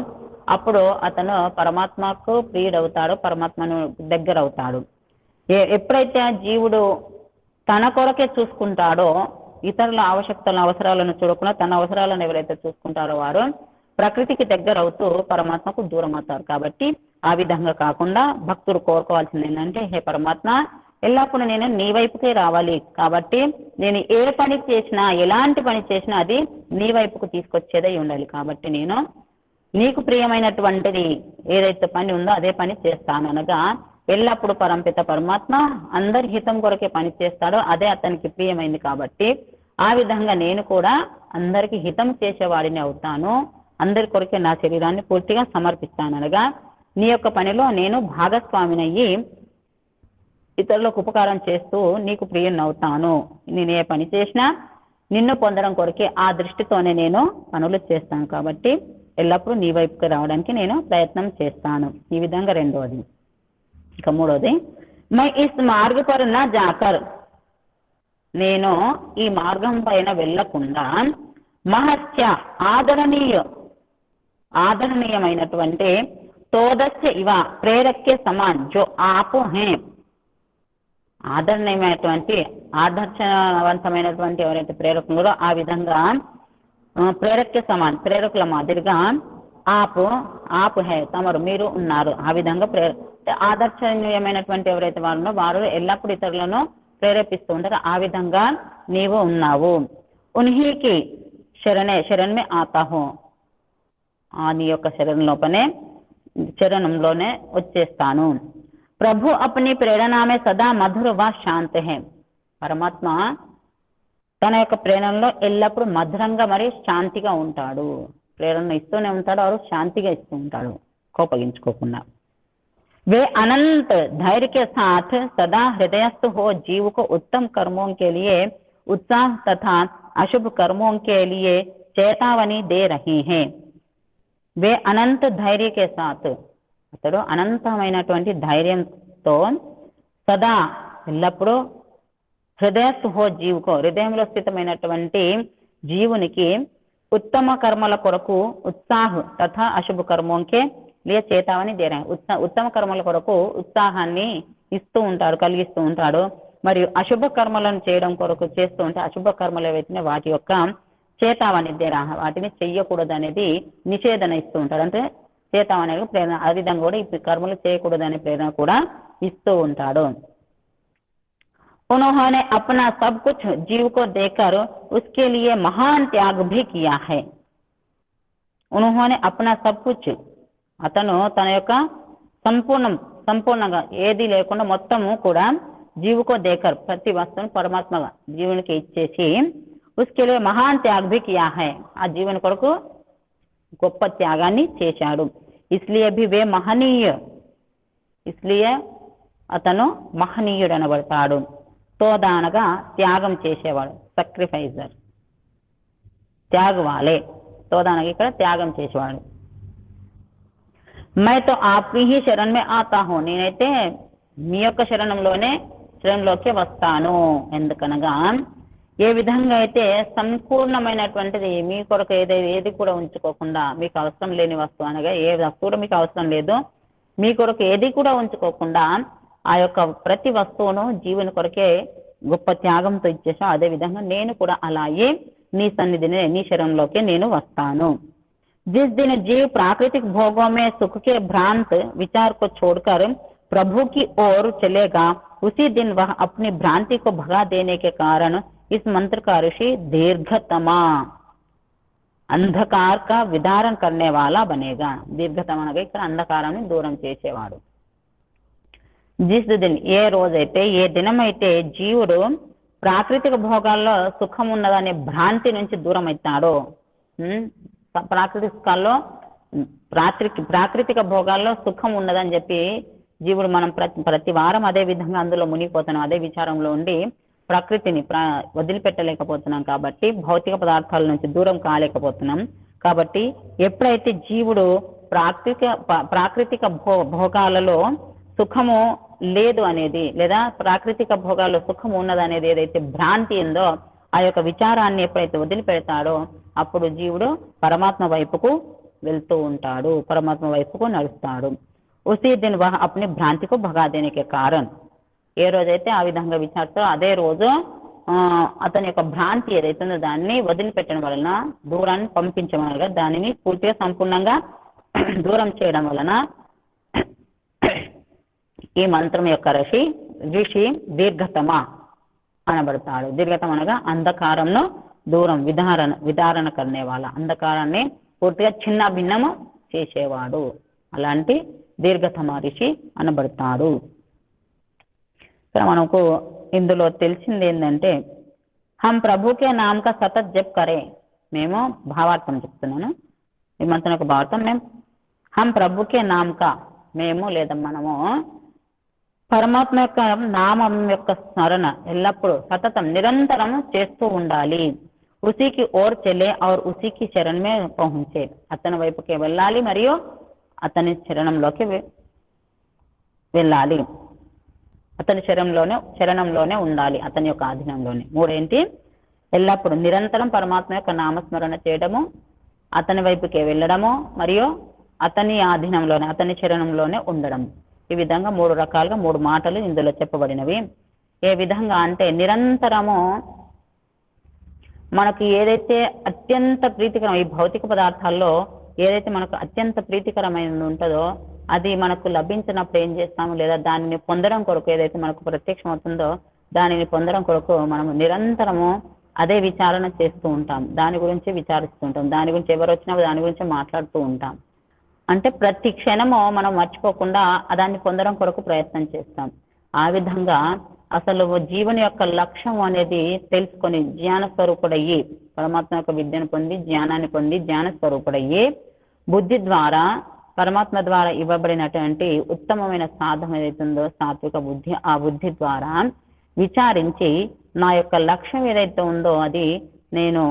అప్పుడు అతను పరమాత్మకు ప్రియుడవుతాడు, పరమాత్మను దగ్గర అవుతాడు. ఎప్పుడైతే ఆ జీవుడు తన కొరకే చూసుకుంటాడో, ఇతరుల అవసరాలను చూడకుండా తన అవసరాలను ఎవరైతే చూసుకుంటారో వారు ప్రకృతికి దగ్గర అవుతూ పరమాత్మకు దూరం అవుతారు. కాబట్టి ఆ విధంగా కాకుండా భక్తుడు కోరుకోవాల్సింది ఏంటంటే, హే పరమాత్మ, ఎల్లప్పుడూ నేను నీ వైపుకే రావాలి. కాబట్టి నేను ఏ పని చేసినా, ఎలాంటి పని చేసినా అది నీ వైపుకు తీసుకొచ్చేదై ఉండాలి. కాబట్టి నేను నీకు ప్రియమైనటువంటిది ఏదైతే పని ఉందో అదే పని చేస్తాను అనగా, ఎల్లప్పుడూ పరంపిత పరమాత్మ అందరి హితం కొరకే పని చేస్తాడో అదే అతనికి ప్రియమైంది. కాబట్టి ఆ విధంగా నేను కూడా అందరికి హితం చేసేవాడిని అవుతాను, అందరి కొరకే నా శరీరాన్ని పూర్తిగా సమర్పిస్తాను అనగా, నీ యొక్క పనిలో నేను భాగస్వామినయ్యి ఇతరులకు ఉపకారం చేస్తూ నీకు ప్రియుని అవుతాను. నేను ఏ పని చేసినా నిన్ను పొందడం కొరకే ఆ దృష్టితోనే నేను పనులు చేస్తాను. కాబట్టి ఎల్లప్పుడూ నీ వైపుకి రావడానికి నేను ప్రయత్నం చేస్తాను. ఈ విధంగా రెండవది. ఇక మూడవది, మై ఇస్ మార్గ పర్ నా జాకర్, నేను ఈ మార్గం పైన వెళ్ళకుండా మహత్య ఆదరణీయమైనటువంటి తోదస్య ఇవ ప్రేరక్య సమాన్ జో ఆపు హే, ఆదరణీయమైనటువంటి ఆదర్శవంతమైనటువంటి ఎవరైతే ప్రేరకులు ఆ విధంగా ప్రేరక్య సమాన్ ప్రేరకుల మాదిరిగా ఆపు హే తమరు మీరు ఉన్నారు. ఆ విధంగా ఆదర్శనీయమైనటువంటి ఎవరైతే వారు వారు ఎల్లప్పుడూ ఇతరులను ప్రేరేపిస్తూ ఉంటారు. ఆ విధంగా నీవు ఉన్నావు. ఉన్హీకి శరణమే ఆతాహు, నీ యొక్క శరణంలోనే వచ్చేస్తాను. ప్రభు అప్ని ప్రేరణమే సదా మధుర వ శాంత హే, పరమాత్మ తన యొక్క ప్రేరణలో ఎల్లప్పుడూ మధురంగా మరి శాంతిగా ఉంటాడు. ప్రేరణ ఇస్తూనే ఉంటాడు, వారు శాంతిగా ఇస్తూ ఉంటాడు, కోపగించుకోకుండా. वे अनंत धैर्य के साथ सदा हृदयस्थ हो जीव को उत्तम कर्मों के लिए उत्साह तथा अशुभ कर्मों के लिए चेतावनी दे रहे हैं. वे अनंत धैर्य के साथ, అతడు అనంతమైనటువంటి ధైర్యంతో సదా ఎల్లప్పుడూ హృదయస్థ హో జీవుకో, హృదయంలో స్థితమైనటువంటి జీవునికి ఉత్తమ కర్మల కొరకు ఉత్సాహ తథా అశుభ కర్మోంకే లియే చేతావని దేరా, ఉత్తమ కర్మల కొరకు ఉత్సాహాన్ని ఇస్తూ ఉంటాడు, కలిగిస్తూ ఉంటాడు. మరియు అశుభ కర్మలను చేయడం కొరకు చేస్తూ ఉంటే అశుభ కర్మలు ఏవైతే వాటి యొక్క చేతావని దేరా, వాటిని చెయ్యకూడదు అనేది నిషేధన ఇస్తూ ఉంటాడు. అంటే చేతావని ప్రేరణ, ఆ విధంగా కూడా ఈ కర్మలు చేయకూడదు అనే ప్రేరణ కూడా ఇస్తూ ఉంటాడు. उन्होंने अपना सब कुछ जीव को देकर उसके लिए महान त्याग भी किया है. उन्होंने अपना सब कुछ, అతను తన యొక్క సంపూర్ణంగా ఏది లేకుండా మొత్తము కూడా జీవుకో దేకర్ ప్రతి వస్తువును పరమాత్మగా జీవునికి ఇచ్చేసి उसके लिए महान त्याग भी किया है, ఆ జీవుని కొరకు గొప్ప త్యాగాన్ని చేశాడు. इसलिए भी वे महनीय, इसलिए అతను మహనీయుడు అనబడతాడు. తోదానగా త్యాగం చేసేవాడు, సక్రిఫైజర్, త్యాగవాలే. తోదానగా ఇక్కడ త్యాగం చేసేవాడు. मैं तो आपकी ही शरण में आता हूँ, నేనైతే మీ యొక్క శరణంలోకి వస్తాను. ఎందుకనగా ఏ విధంగా అయితే సంపూర్ణమైనటువంటిది మీ కొరకు ఏది కూడా ఉంచుకోకుండా, మీకు అవసరం లేని వస్తువు అనగా ఏ వస్తువు మీకు అవసరం లేదు, మీ కొరకు ఏది కూడా ఉంచుకోకుండా ఆ యొక్క ప్రతి వస్తువును జీవుని కొరకే గొప్ప త్యాగంతో ఇచ్చేసా. అదే విధంగా నేను కూడా అలాగే నీ సన్నిధిని నీ శరణంలోకి నేను వస్తాను. जिस दिन जीव प्राकृतिक भोगों में सुख के भ्रांत विचार को छोड़कर प्रभु की ओर चलेगा, उसी दिन वह अपनी भ्रांति को भगा देने के कारण इस मंत्र का ऋषि दीर्घतमा अंधकार का विदारण करने वाला बनेगा. దీర్ఘతమ అనగా ఇక్కడ అంధకారాన్ని దూరం చేసేవాడు. జిస్ దిన్, ఏ రోజైతే ఏ దినమైతే జీవుడు ప్రాకృతిక భోగాల్లో సుఖం ఉన్నదనే భ్రాంతి నుంచి దూరం అవుతాడో, ప్రాకృతిక భోగాల్లో సుఖం ఉన్నదని చెప్పి జీవుడు మనం ప్రతి వారం అదే విధంగా అందులో మునిగిపోతున్నాం, అదే విచారంలో ఉండి ప్రకృతిని వదిలిపెట్టలేకపోతున్నాం. కాబట్టి భౌతిక పదార్థాల నుంచి దూరం కాలేకపోతున్నాం. కాబట్టి ఎప్పుడైతే జీవుడు ప్రాకృతిక భోగాలలో సుఖము లేదు అనేది, లేదా ప్రాకృతిక భోగాల్లో సుఖం ఉన్నదనేది ఏదైతే భ్రాంతి ఉందో ఆ యొక్క విచారాన్ని ఎప్పుడైతే వదిలిపెడతాడో అప్పుడు జీవుడు పరమాత్మ వైపుకు వెళ్తూ ఉంటాడు, పరమాత్మ వైపుకు నడుస్తాడు. ఉసీ దిన్ వహ అప్ని భ్రాంతికు భగా దేనే కే కారణ్, ఏ రోజైతే ఆ విధంగా విచారిస్తారో అదే రోజు అతని యొక్క భ్రాంతి ఏదైతే ఉందో దాన్ని వదిలిపెట్టడం వలన, దూరాన్ని పంపించడం వలన, దానిని పూర్తిగా సంపూర్ణంగా దూరం చేయడం వలన ఈ మంత్రం యొక్క ఋషి దీర్ఘతమ అనబడతాడు. దీర్ఘతమ అనగా అంధకారంను దూరం విదారణ కర్నేవాళ్ళ, అంధకారాన్ని పూర్తిగా చిన్న భిన్నము చేసేవాడు. అలాంటి దీర్ఘతమ ఋషి అనబడతాడు. ఇక్కడ మనకు ఇందులో తెలిసింది ఏంటంటే, హం ప్రభుకే నామక సతత్ జప్ కరే, మేము భావార్థం చెప్తున్నాను, ఈ మంత్రం యొక్క భావార్థం, మేము హం ప్రభుకే నామక, మేము లేదా మనము పరమాత్మ యొక్క నామం యొక్క స్మరణ ఎల్లప్పుడూ సతతం నిరంతరం చేస్తూ ఉండాలి. ఉసికి ఓర్ చెల్లే ఔర్ ఉసికి శరణమే పహుంచే, అతని వైపుకే వెళ్ళాలి మరియు అతని శరణంలోకి వెళ్ళాలి, అతని శరణంలోనే ఉండాలి, అతని యొక్క ఆధీనంలోనే. మూడేంటి? ఎల్లప్పుడూ నిరంతరం పరమాత్మ యొక్క నామస్మరణ చేయడము, అతని వైపుకే వెళ్ళడము మరియు అతని ఆధీనంలోనే, అతని శరణంలోనే ఉండడం. ఈ విధంగా 3 రకాలుగా 3 మాటలు ఇందులో చెప్పబడినవి. ఏ విధంగా అంటే, నిరంతరము మనకి ఏదైతే అత్యంత ప్రీతికరం, ఈ భౌతిక పదార్థాల్లో ఏదైతే మనకు అత్యంత ప్రీతికరమైనది ఉంటుందో అది మనకు లభించినప్పుడు ఏం చేస్తాము, లేదా దానిని పొందడం కొరకు ఏదైతే మనకు ప్రత్యక్షం అవుతుందో దానిని పొందడం కొరకు మనము నిరంతరము అదే విచారణ చేస్తూ ఉంటాం, దాని గురించి విచారిస్తూ ఉంటాం, దాని గురించి ఎవరు వచ్చినా దాని గురించి మాట్లాడుతూ ఉంటాం. అంటే ప్రతి క్షణము మనం మర్చిపోకుండా దాన్ని పొందడం కొరకు ప్రయత్నం చేస్తాం. ఆ విధంగా అసలు జీవన యొక్క లక్ష్యం అనేది తెలుసుకొని జ్ఞాన స్వరూపుడయ్యి, పరమాత్మ యొక్క విద్యను పొంది జ్ఞానాన్ని పొంది జ్ఞాన స్వరూపుడయ్యి, బుద్ధి ద్వారా పరమాత్మ ద్వారా ఇవ్వబడినటువంటి ఉత్తమమైన సాధన ఏదైతుందో సాత్విక బుద్ధి, ఆ బుద్ధి ద్వారా విచారించి నా యొక్క లక్ష్యం ఏదైతే ఉందో అది నేను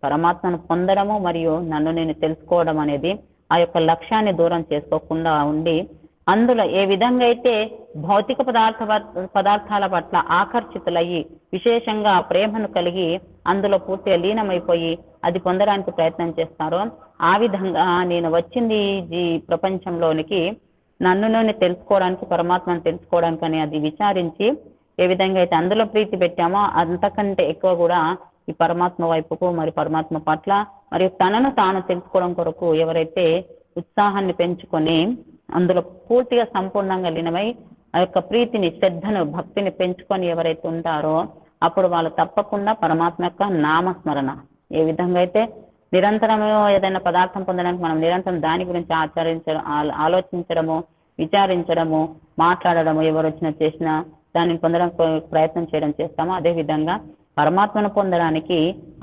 పరమాత్మను పొందడము మరియు నన్ను నేను తెలుసుకోవడం అనేది, ఆ యొక్క లక్ష్యాన్ని దూరం చేసుకోకుండా ఉండి అందులో ఏ విధంగా అయితే భౌతిక పదార్థాల పట్ల ఆకర్షితులయ్యి విశేషంగా ప్రేమను కలిగి అందులో పూర్తిగా లీనమైపోయి అది పొందడానికి ప్రయత్నం చేస్తారో, ఆ విధంగా నేను వచ్చింది ఈ ప్రపంచంలోనికి నన్ను నేను తెలుసుకోవడానికి, పరమాత్మను తెలుసుకోవడానికి అని అది విచారించి ఏ విధంగా అయితే అందులో ప్రీతి పెట్టామో అంతకంటే ఎక్కువ కూడా ఈ పరమాత్మ వైపుకు మరి పరమాత్మ పట్ల మరియు తనను తాను తెలుసుకోవడం కొరకు ఎవరైతే ఉత్సాహాన్ని పెంచుకొని అందులో పూర్తిగా సంపూర్ణంగా లీనమై ఆ యొక్క ప్రీతిని, శ్రద్ధను, భక్తిని పెంచుకొని ఎవరైతే ఉంటారో అప్పుడు వాళ్ళు తప్పకుండా పరమాత్మ యొక్క నామస్మరణ, ఏ విధంగా అయితే నిరంతరం ఏదైనా పదార్థం పొందడానికి మనం నిరంతరం దాని గురించి ఆలోచించడము, విచారించడము, మాట్లాడడము, ఎవరు వచ్చినా చేసినా దానిని పొందడానికి ప్రయత్నం చేయడం చేస్తామో అదేవిధంగా పరమాత్మను పొందడానికి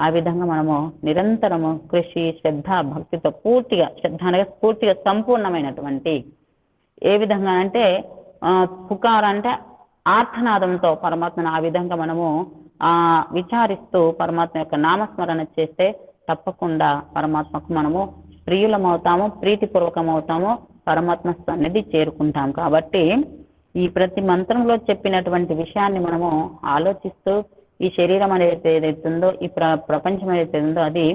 ఆ విధంగా మనము నిరంతరము కృషి, శ్రద్ధ, భక్తితో పూర్తిగా, శ్రద్ధ అనగా పూర్తిగా సంపూర్ణమైనటువంటి, ఏ విధంగా అంటే పుకార అంటే ఆర్తనాదంతో పరమాత్మను ఆ విధంగా మనము విచారిస్తూ పరమాత్మ యొక్క నామస్మరణ చేస్తే తప్పకుండా పరమాత్మకు మనము ప్రియులమవుతాము, ప్రీతిపూర్వకమవుతాము, పరమాత్మ సన్నిధి చేరుకుంటాం. కాబట్టి ఈ ప్రతి మంత్రంలో చెప్పినటువంటి విషయాన్ని మనము ఆలోచిస్తూ ఈ శరీరం అనేది ఏదైతే ఉందో, ఈ ప్రపంచం ఏదైతే ఉందో అది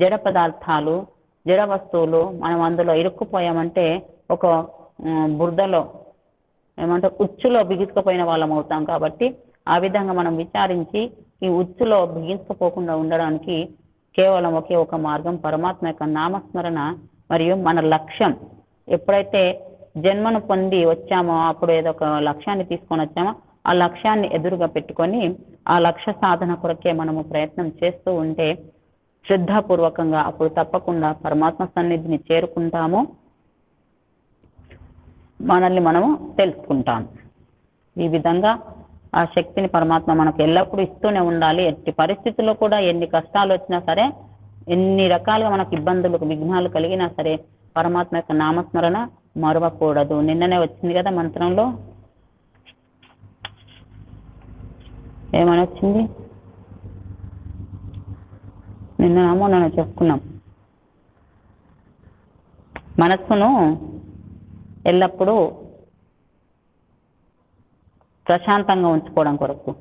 జడ పదార్థాలు, జడ వస్తువులు. మనం అందులో ఇరుక్కుపోయామంటే ఒక బురదలో ఏమంటే ఉచ్చులో బిగుసుకుపోయిన వాళ్ళం అవుతాం. కాబట్టి ఆ విధంగా మనం విచారించి ఈ ఉచ్చులో బిగించుకుపోకుండా ఉండడానికి కేవలం ఒకే ఒక మార్గం పరమాత్మ యొక్క నామస్మరణ మరియు మన లక్ష్యం. ఎప్పుడైతే జన్మను పొంది వచ్చామో అప్పుడు ఏదో ఒక లక్ష్యాన్ని తీసుకొని వచ్చామో ఆ లక్ష్యాన్ని ఎదురుగా పెట్టుకొని ఆ లక్ష్య సాధన కొరకే మనము ప్రయత్నం చేస్తూ ఉంటే శ్రద్ధాపూర్వకంగా అప్పుడు తప్పకుండా పరమాత్మ సన్నిధిని చేరుకుంటాము, మనల్ని మనము తెలుసుకుంటాం. ఈ విధంగా ఆ శక్తిని పరమాత్మ మనకు ఎల్లప్పుడూ ఇస్తూనే ఉండాలి. ఎట్టి పరిస్థితుల్లో కూడా ఎన్ని కష్టాలు వచ్చినా సరే, ఎన్ని రకాలుగా మనకు ఇబ్బందులు, విఘ్నాలు కలిగినా సరే పరమాత్మ యొక్క నామస్మరణ మరవకూడదు. నిన్ననే వచ్చింది కదా మంత్రంలో, ఏమని వచ్చింది? నిన్ననేమో నేను చెప్పుకున్నాం, మనస్సును ఎల్లప్పుడూ ప్రశాంతంగా ఉంచుకోవడం కొరకు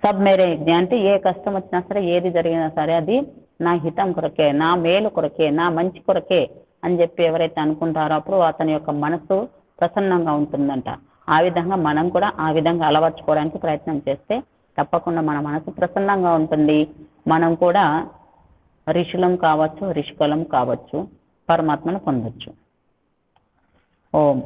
సబ్ మేరే ఇది అంటే ఏ కష్టం వచ్చినా సరే, ఏది జరిగినా సరే అది నా హితం కొరకే, నా మేలు కొరకే, నా మంచి కొరకే అని చెప్పి ఎవరైతే అనుకుంటారో అప్పుడు అతని యొక్క మనసు ప్రసన్నంగా ఉంటుందంట. ఆ విధంగా మనం కూడా ఆ విధంగా అలవర్చుకోవడానికి ప్రయత్నం చేస్తే తప్పకుండా మన మనసు ప్రసన్నంగా ఉంటుంది. మనం కూడా ఋషులం కావచ్చు, ఋషికులం కావచ్చు, పరమాత్మను పొందొచ్చు. ఓం